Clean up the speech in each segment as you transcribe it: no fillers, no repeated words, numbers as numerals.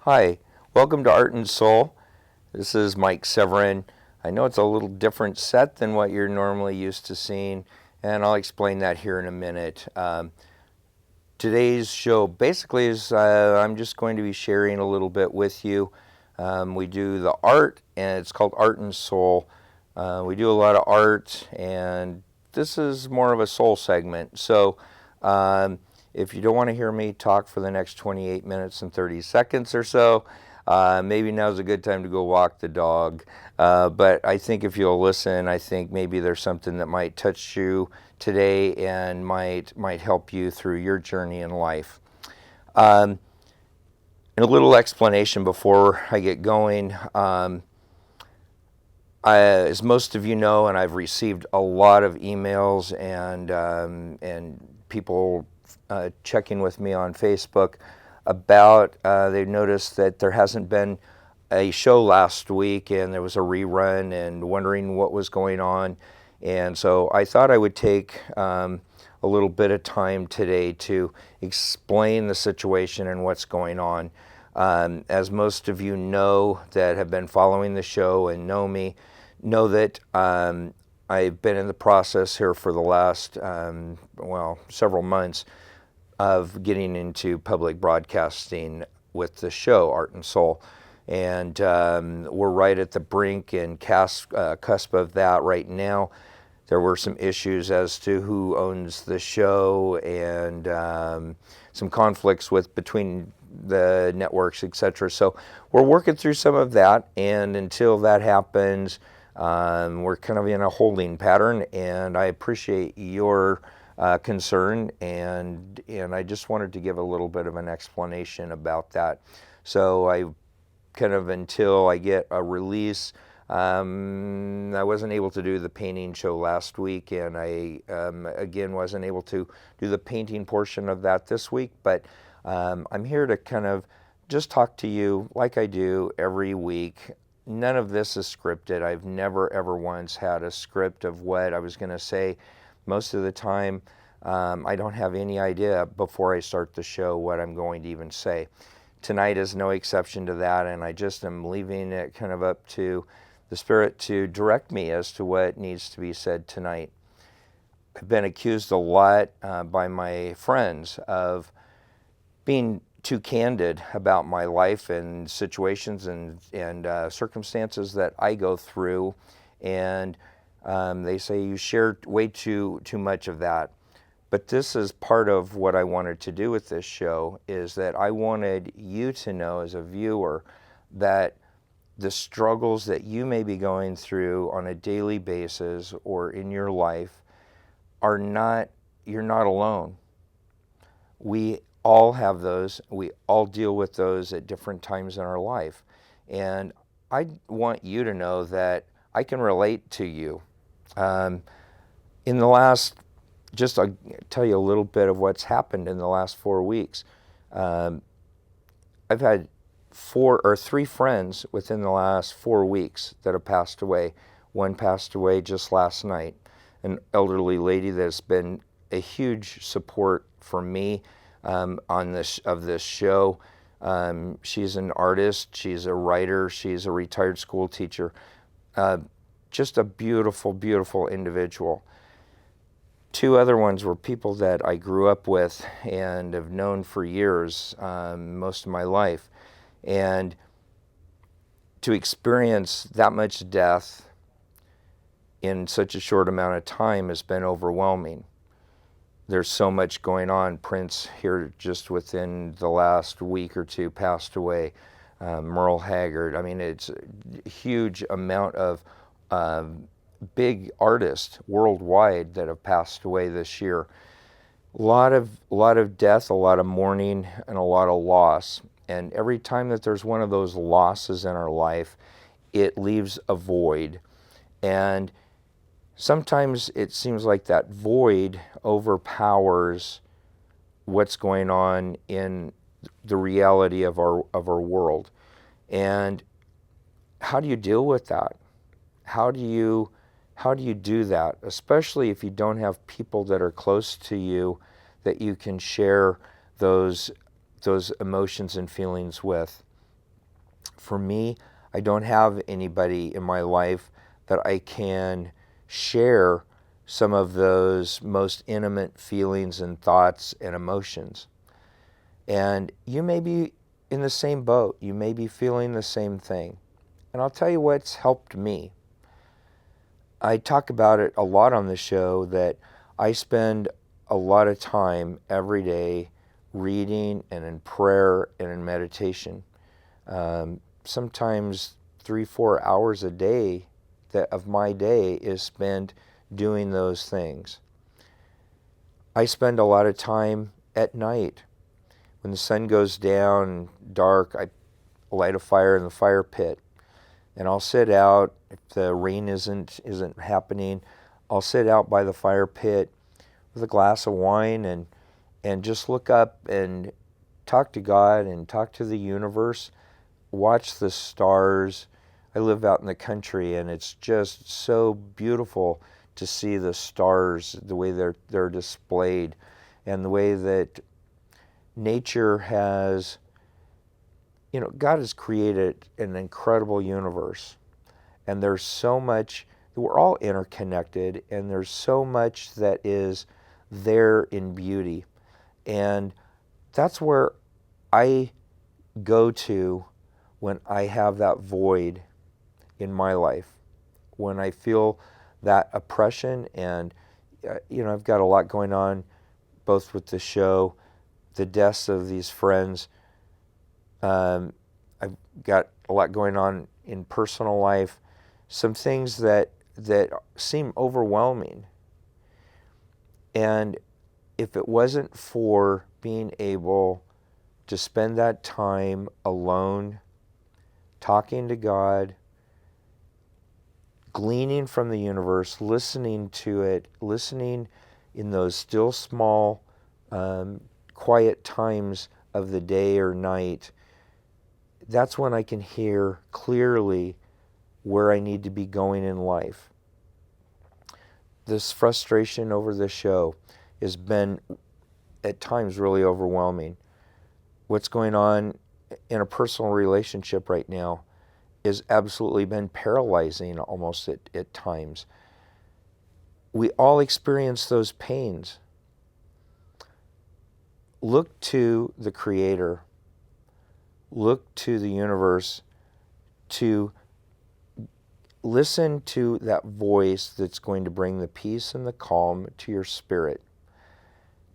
Hi, welcome to Art and Soul. This is Mike Severin. I know it's a little different set than what you're normally used to seeing, and I'll explain that here in a minute. Today's show basically is I'm just going to be sharing a little bit with you. We do the art, and it's called Art and Soul. We do a lot of art, and this is more of a soul segment. So, if you don't want to hear me talk for the next 28 minutes and 30 seconds or so, maybe now's a good time to go walk the dog. But I think if you'll listen, I think maybe there's something that might touch you today and might help you through your journey in life. And a little explanation before I get going. As most of you know, and I've received a lot of emails and people checking with me on Facebook about they've noticed that there hasn't been a show last week and there was a rerun and wondering what was going on. And so I thought I would take a little bit of time today to explain the situation and what's going on. As most of you know that have been following the show and know me, know that I've been in the process here for the last, several months of getting into public broadcasting with the show, Art and Soul. And we're right at the brink and cusp of that right now. There were some issues as to who owns the show and some conflicts between the networks, etc. So we're working through some of that, and until that happens, we're kind of in a holding pattern. And I appreciate your concern, and I just wanted to give a little bit of an explanation about that. So I kind of, until I get a release, I wasn't able to do the painting show last week, and I again wasn't able to do the painting portion of that this week, but I'm here to kind of just talk to you like I do every week. None of this is scripted. I've never ever once had a script of what I was going to say. Most of the time, I don't have any idea before I start the show what I'm going to even say. Tonight is no exception to that, and I just am leaving it kind of up to the Spirit to direct me as to what needs to be said tonight. I've been accused a lot by my friends of being too candid about my life and situations and circumstances that I go through, and they say you share way too much of that. But this is part of what I wanted to do with this show, is that I wanted you to know as a viewer that the struggles that you may be going through on a daily basis or in your life are not, you're not alone. We all have those. We all deal with those at different times in our life. And I want you to know that I can relate to you. In the last, I'll tell you a little bit of what's happened in the last 4 weeks. I've had 3 friends within the last 4 weeks that have passed away. One passed away just last night, an elderly lady that's been a huge support for me on this show. She's an artist, she's a writer, she's a retired school teacher. Just a beautiful, beautiful individual. 2 other ones were people that I grew up with and have known for years, most of my life. And to experience that much death in such a short amount of time has been overwhelming. There's so much going on. Prince here just within the last week or 2 passed away. Merle Haggard. I mean, it's a huge amount of big artists worldwide that have passed away this year. A lot of death, a lot of mourning, and a lot of loss. And every time that there's one of those losses in our life, it leaves a void. And sometimes it seems like that void overpowers what's going on in the reality of our world. And how do you deal with that? How do you do that, especially if you don't have people that are close to you that you can share those emotions and feelings with? For me, I don't have anybody in my life that I can share some of those most intimate feelings and thoughts and emotions. And you may be in the same boat. You may be feeling the same thing. And I'll tell you what's helped me. I talk about it a lot on the show that I spend a lot of time every day reading and in prayer and in meditation. Sometimes 3-4 hours a day of my day is spent doing those things. I spend a lot of time at night. When the sun goes down, dark, I light a fire in the fire pit. And I'll sit out, if the rain isn't happening, I'll sit out by the fire pit with a glass of wine and just look up and talk to God and talk to the universe, watch the stars. I live out in the country, and it's just so beautiful to see the stars, the way they're displayed, and the way that nature has, God has created an incredible universe, and there's so much, we're all interconnected, and there's so much that is there in beauty. And that's where I go to when I have that void in my life, when I feel that oppression. And I've got a lot going on, both with the show, the deaths of these friends. I've got a lot going on in personal life, some things that seem overwhelming. And if it wasn't for being able to spend that time alone, talking to God, gleaning from the universe, listening to it, listening in those still small, quiet times of the day or night, that's when I can hear clearly where I need to be going in life. This frustration over the show has been at times really overwhelming. What's going on in a personal relationship right now has absolutely been paralyzing almost at times. We all experience those pains. Look to the Creator. Look to the universe to listen to that voice that's going to bring the peace and the calm to your spirit.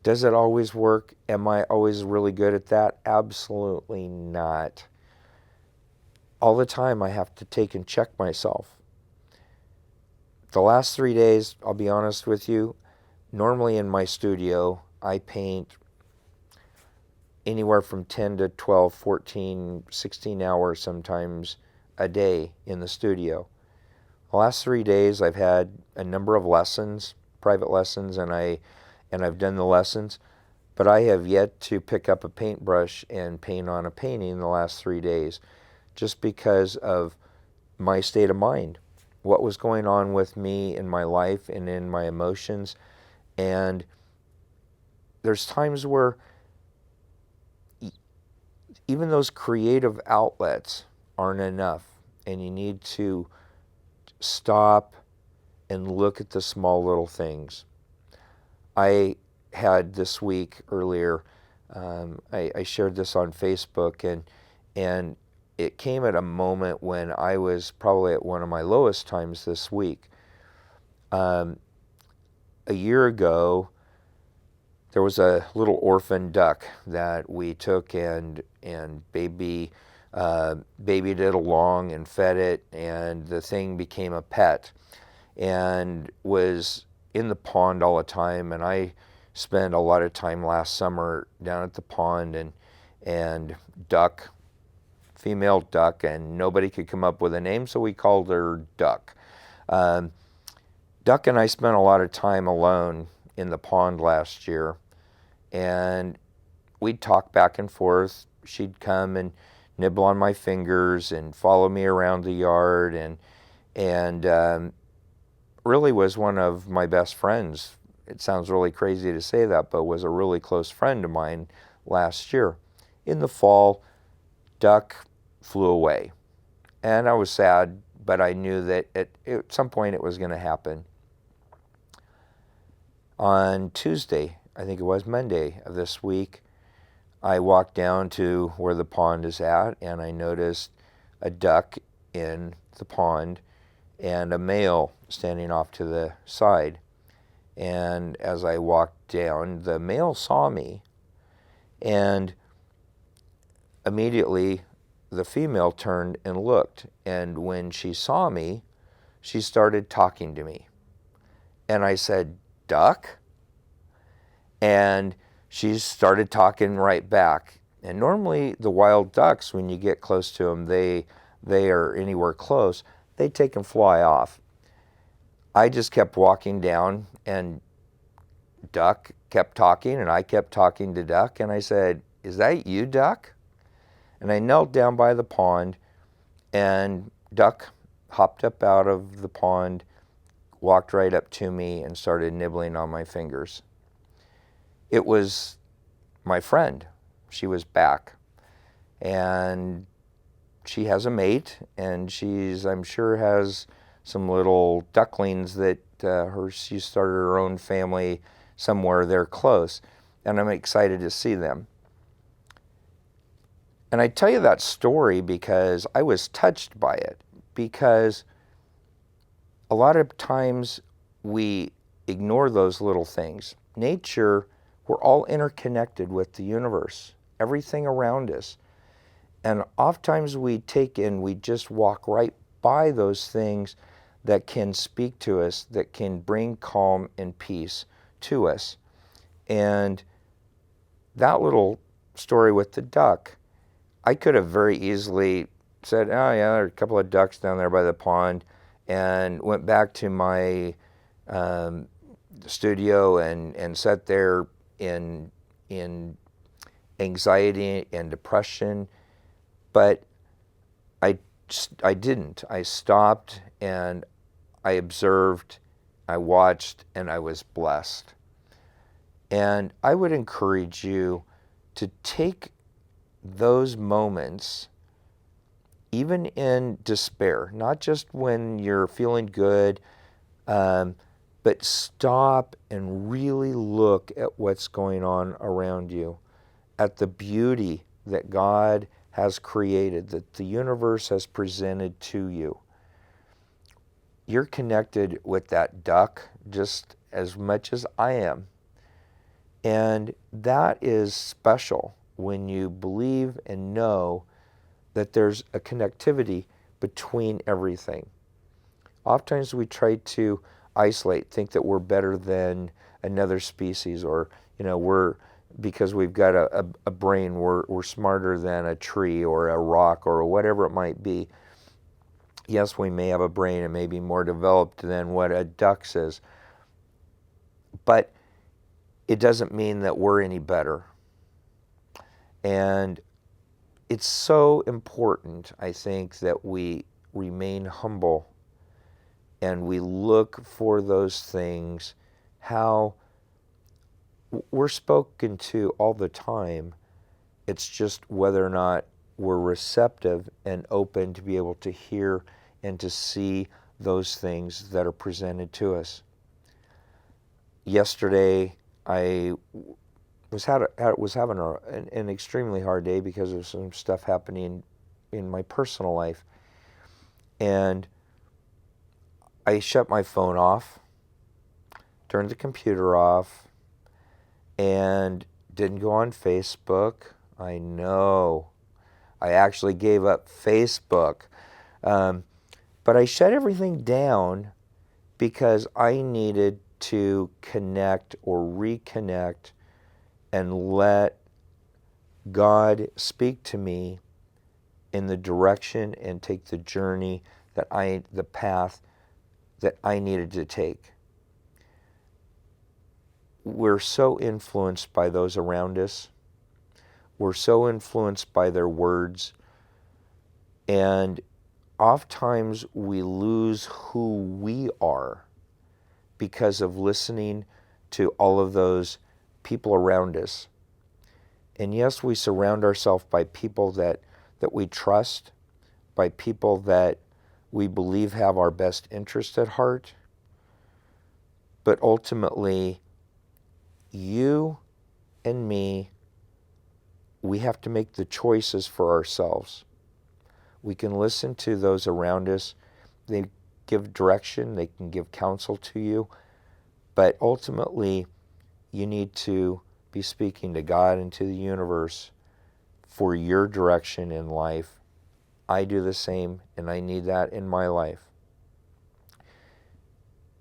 Does it always work? Am I always really good at that? Absolutely not. All the time I have to take and check myself. The last 3 days, I'll be honest with you, normally in my studio, I paint anywhere from 10 to 12, 14, 16 hours sometimes a day in the studio. The last 3 days I've had a number of lessons, private lessons, and I've done the lessons, but I have yet to pick up a paintbrush and paint on a painting the last 3 days, just because of my state of mind, what was going on with me in my life and in my emotions. And there's times where even those creative outlets aren't enough, and you need to stop and look at the small little things. I had this week earlier, I shared this on Facebook, and it came at a moment when I was probably at one of my lowest times this week. A year ago, there was a little orphan duck that we took and babied it along and fed it, and the thing became a pet and was in the pond all the time. And I spent a lot of time last summer down at the pond, and duck, female duck, and nobody could come up with a name, so we called her Duck. Duck and I spent a lot of time alone in the pond last year, and we'd talk back and forth. She'd come and nibble on my fingers and follow me around the yard, and really was one of my best friends. It sounds really crazy to say that, but was a really close friend of mine last year. In the fall, Duck flew away. And I was sad, but I knew that at some point it was going to happen. On Tuesday, I think it was Monday of this week, I walked down to where the pond is at, and I noticed a duck in the pond and a male standing off to the side. And as I walked down, the male saw me, and immediately the female turned and looked. And when she saw me, she started talking to me. And I said, "Duck?" And she started talking right back. And normally the wild ducks, when you get close to them, they are anywhere close, they take and fly off. I just kept walking down, and Duck kept talking, and I kept talking to Duck, and I said, "Is that you, Duck?" And I knelt down by the pond, and Duck hopped up out of the pond, walked right up to me, and started nibbling on my fingers. It was my friend. She was back, and she has a mate, and I'm sure has some little ducklings that she started her own family somewhere there close, and I'm excited to see them. And I tell you that story because I was touched by it, because a lot of times we ignore those little things. Nature, we're all interconnected with the universe, everything around us. And oftentimes we just walk right by those things that can speak to us, that can bring calm and peace to us. And that little story with the duck, I could have very easily said, "Oh yeah, there are a couple of ducks down there by the pond," and went back to my studio and sat there in anxiety and depression. But I didn't. I stopped, and I observed, I watched, and I was blessed. And I would encourage you to take those moments, even in despair, not just when you're feeling good, but stop and really look at what's going on around you, at the beauty that God has created, that the universe has presented to you. You're connected with that duck just as much as I am. And that is special when you believe and know that there's a connectivity between everything. Oftentimes we try to isolate, think that we're better than another species, or because we've got a brain, we're smarter than a tree or a rock or whatever it might be. Yes, we may have a brain and may be more developed than what a duck is, but it doesn't mean that we're any better. And it's so important, I think, that we remain humble and we look for those things, how we're spoken to all the time. It's just whether or not we're receptive and open to be able to hear and to see those things that are presented to us. Yesterday, I was having an extremely hard day because of some stuff happening in my personal life. And I shut my phone off, turned the computer off, and didn't go on Facebook. I know. I actually gave up Facebook. But I shut everything down because I needed to connect or reconnect and let God speak to me in the direction and take the journey the path that I needed to take. We're so influenced by those around us. We're so influenced by their words. And oftentimes we lose who we are because of listening to all of those people around us. And yes, we surround ourselves by people that we trust, by people that we believe have our best interest at heart. But ultimately, you and me, we have to make the choices for ourselves. We can listen to those around us. They give direction, they can give counsel to you, but ultimately, you need to be speaking to God and to the universe for your direction in life. I do the same, and I need that in my life.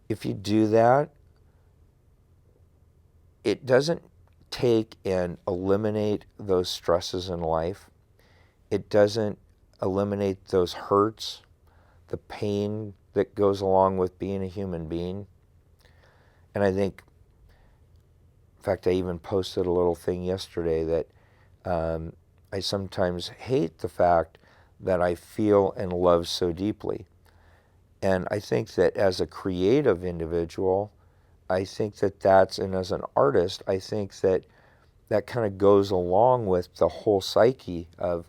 If you do that, it doesn't take and eliminate those stresses in life. It doesn't eliminate those hurts, the pain that goes along with being a human being. And I think, in fact, I even posted a little thing yesterday that I sometimes hate the fact that I feel and love so deeply. And I think that as a creative individual, I think that and as an artist, I think that kind of goes along with the whole psyche of,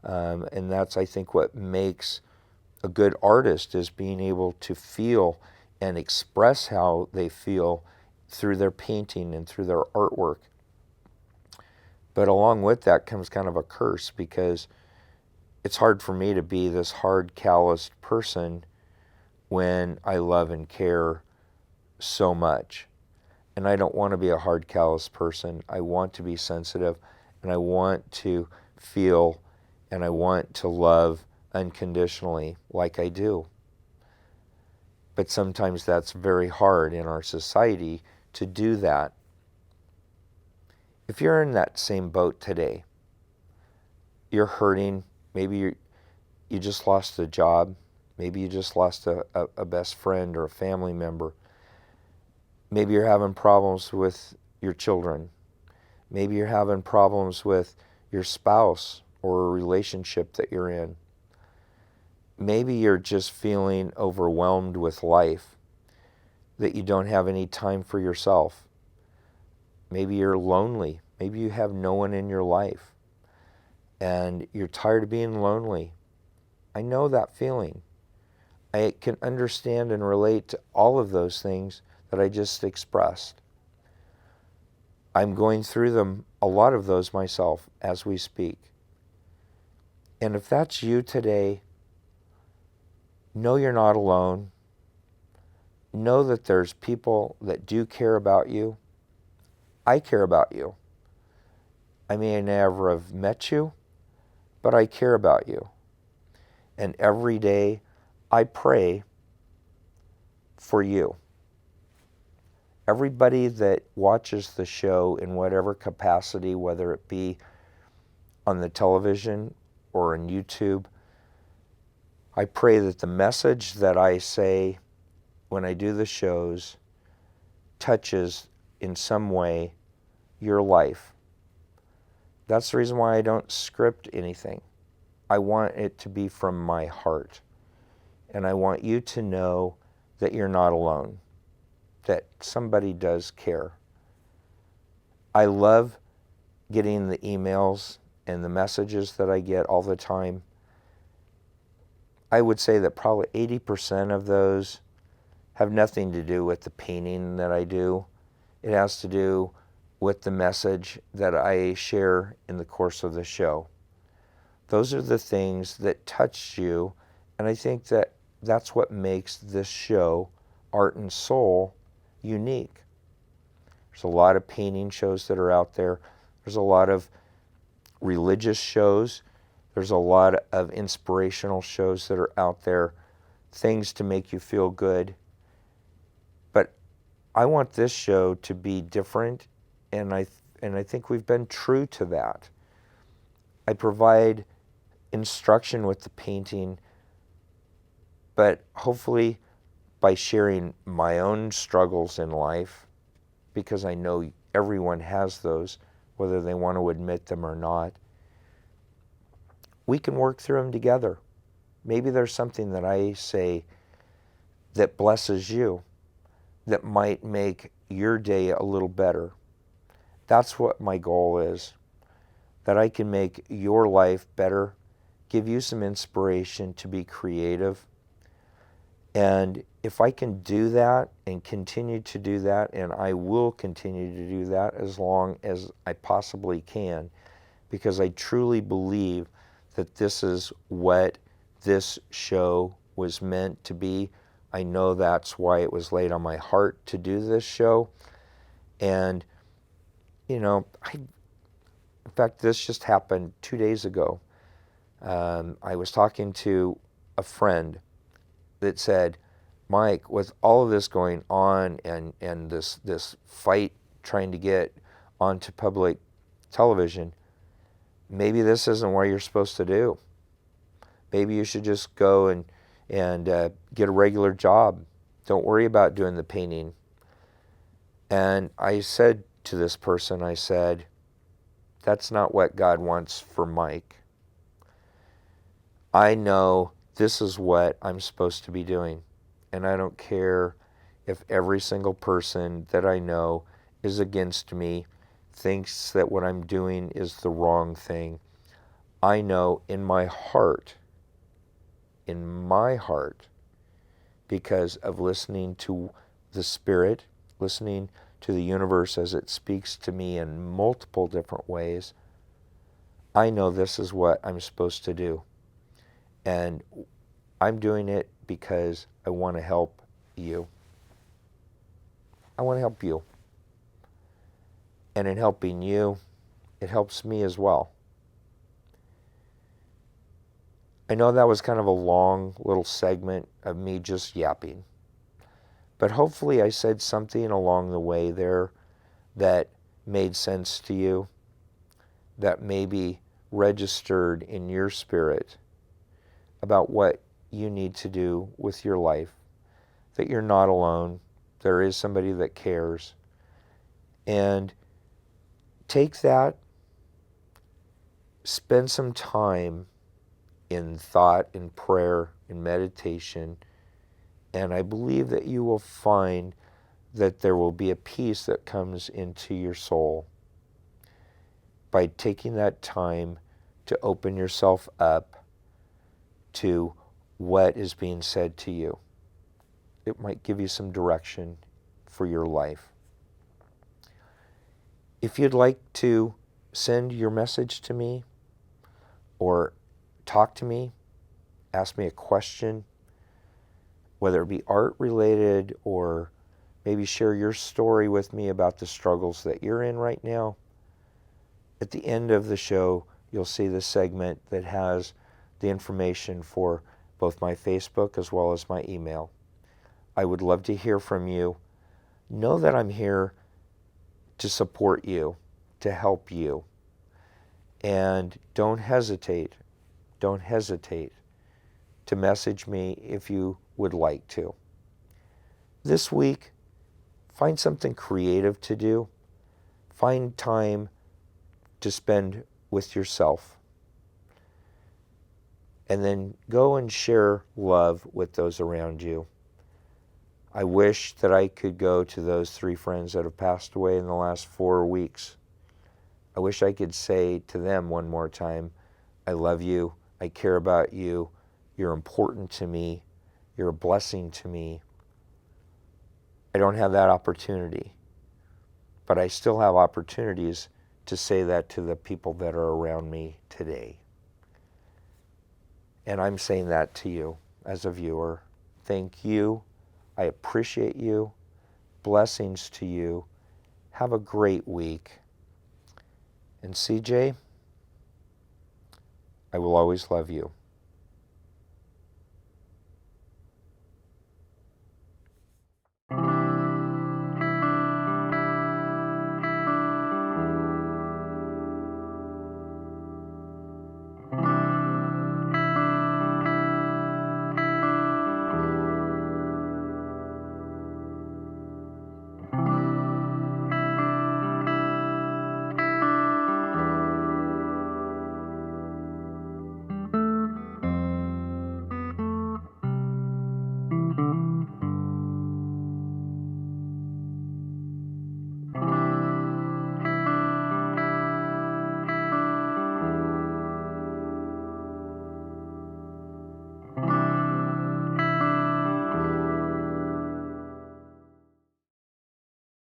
and that's, I think, what makes a good artist, is being able to feel and express how they feel through their painting and through their artwork. But along with that comes kind of a curse, because it's hard for me to be this hard, calloused person when I love and care so much. And I don't want to be a hard, callous person. I want to be sensitive, and I want to feel, and I want to love unconditionally like I do. But sometimes that's very hard in our society to do that. If you're in that same boat today, you're hurting, maybe you just lost a job, maybe you just lost a best friend or a family member, maybe you're having problems with your children, maybe you're having problems with your spouse or a relationship that you're in. Maybe you're just feeling overwhelmed with life, that you don't have any time for yourself. Maybe you're lonely. Maybe you have no one in your life, and you're tired of being lonely. I know that feeling. I can understand and relate to all of those things that I just expressed. I'm going through them, a lot of those myself, as we speak. And if that's you today, know you're not alone. Know that there's people that do care about you. I care about you. I may never have met you, but I care about you. And every day I pray for you. Everybody that watches the show in whatever capacity, whether it be on the television or on YouTube, I pray that the message that I say when I do the shows touches in some way your life. That's the reason why I don't script anything. I want it to be from my heart. And I want you to know that you're not alone, that somebody does care. I love getting the emails and the messages that I get all the time. I would say that probably 80% of those have nothing to do with the painting that I do. It has to do with the message that I share in the course of the show. Those are the things that touch you, and I think that that's what makes this show, Art and Soul, unique. There's a lot of painting shows that are out there. There's a lot of religious shows. There's a lot of inspirational shows that are out there, things to make you feel good. But I want this show to be different, and I think we've been true to that. I provide instruction with the painting, but hopefully by sharing my own struggles in life, because I know everyone has those, whether they want to admit them or not, we can work through them together. Maybe there's something that I say that blesses you, that might make your day a little better. That's what my goal is, that I can make your life better give you some inspiration to be creative. And if I can do that and continue to do that, and I will continue to do that as long as I possibly can, because I truly believe that this is what this show was meant to be. I know that's why it was laid on my heart to do this show. And, you know, in fact, this just happened 2 days ago. I was talking to a friend that said, Mike, with all of this going on and this fight trying to get onto public television, maybe this isn't what you're supposed to do. Maybe you should just go and get a regular job. Don't worry about doing the painting. And I said to this person, I said, that's not what God wants for Mike. I know this is what I'm supposed to be doing. And I don't care if every single person that I know is against me, thinks that what I'm doing is the wrong thing. I know in my heart, because of listening to the Spirit, listening to the universe as it speaks to me in multiple different ways, I know this is what I'm supposed to do. And I'm doing it because I want to help you. I want to help you. And in helping you, it helps me as well. I know that was kind of a long little segment of me just yapping. But hopefully I said something along the way there that made sense to you, that maybe registered in your spirit about what you need to do with your life, that you're not alone, there is somebody that cares. And take that, spend some time in thought, in prayer, in meditation, and I believe that you will find that there will be a peace that comes into your soul by taking that time to open yourself up to what is being said to you. It might give you some direction for your life. If you'd like to send your message to me or talk to me, ask me a question, whether it be art related or maybe share your story with me about the struggles that you're in right now. At the end of the show, you'll see the segment that has the information for both my Facebook as well as my email. I would love to hear from you. Know that I'm here to support you, to help you. And don't hesitate to message me if you would like to. This week, find something creative to do. Find time to spend with yourself. And then go and share love with those around you. I wish that I could go to those 3 friends that have passed away in the last 4 weeks. I wish I could say to them one more time, I love you, I care about you, you're important to me, you're a blessing to me. I don't have that opportunity, but I still have opportunities to say that to the people that are around me today. And I'm saying that to you as a viewer. Thank you. I appreciate you. Blessings to you. Have a great week. And CJ, I will always love you.